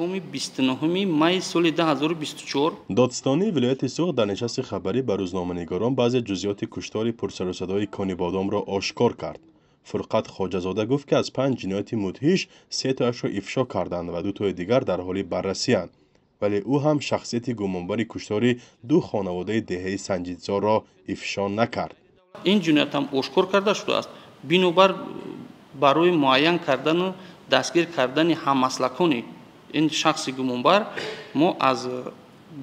ششم 29 مای سال 2024 دادستانی ولایت سوخت در نشست خبری به روزنامه‌نگاران بعضی جزئیات کشتار پرسر و صدای کانی بادام را آشکار کرد. فرقت خواجه‌زاده گفت که از 5 جنایت مدهش 3 تایش را افشا کردند و 2 تای دیگر در حال بررسی اند. ولی او هم شخصیت گمانبر کشتار 2 خانواده دهه سنجیدزار را افشا نکرد. این جنایت هم آشکار کرده شده است. بنابر برای معین کردن و دستگیر کردن هممسلکان این شخص گمانبر ما از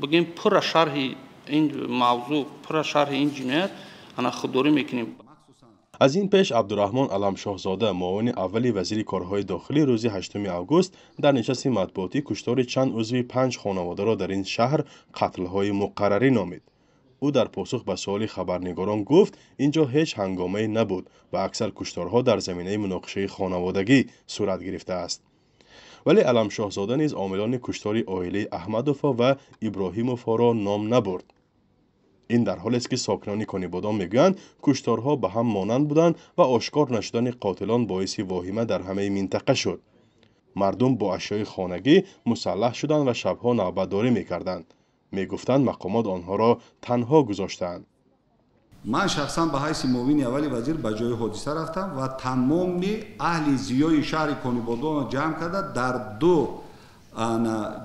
بگیم پر شرح این موضوع، پر شرح این جنایت انا خودداری میکنیم. از این پیش عبدالرحمن علمشاهزاده معاون اول وزیر کارهای داخلی روز 8 آگوست در نشست مطبوعاتی کشتار چند عضو 5 خانواده را در این شهر قتل‌های مقرری نامید. او در پاسخ به سوال خبرنگاران گفت اینجا هیچ هنگامه‌ای نبود و اکثر کشتارها در زمینه مناقشه خانوادگی صورت گرفته است. ولی علمشاهزاده نیز عاملان کشتار عائله احمدوفا و ابراهیموفا را نام نبرد. این در حالی است که ساکنان کانی بادام میگویند کشتارها به هم مانند بودند و آشکار نشدن قاتلان باعث واهمه در همه منطقه شد. مردم با اشیاء خانگی مسلح شدند و شبها نوبتداری میکردند. میگفتند مقامات آنها را تنها گذاشتند. من شخصا به حیث معاون اول وزیر به جای حادثه رفتم و تمام اهل زیای شهر کانی بادام را جمع کرده در 2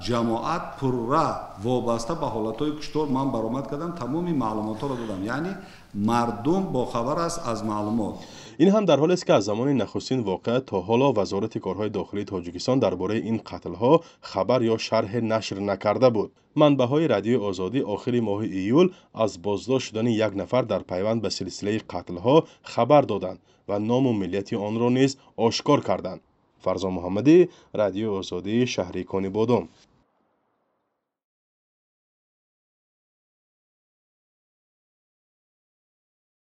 جماعت پرره وابسته به حالتهای کشتار من برآمد کردم، تمامی معلومات ها را دادم. یعنی مردم با خبر است از معلومات. این هم در حالی است که از زمان نخستین واقعه تا حالا وزارت کارهای داخلی تاجیکستان درباره این قتل‌ها خبر یا شرح نشر نکرده بود. منبع‌های رادیو آزادی آخر ماه ایول از بازداشت شدن 1 نفر در پیوند به سلسله قتل‌ها خبر دادند و نام و ملیت آن را نیز آشکار کردند. فرزان محمدی، رادیو آزادی، شهر کانی بادام.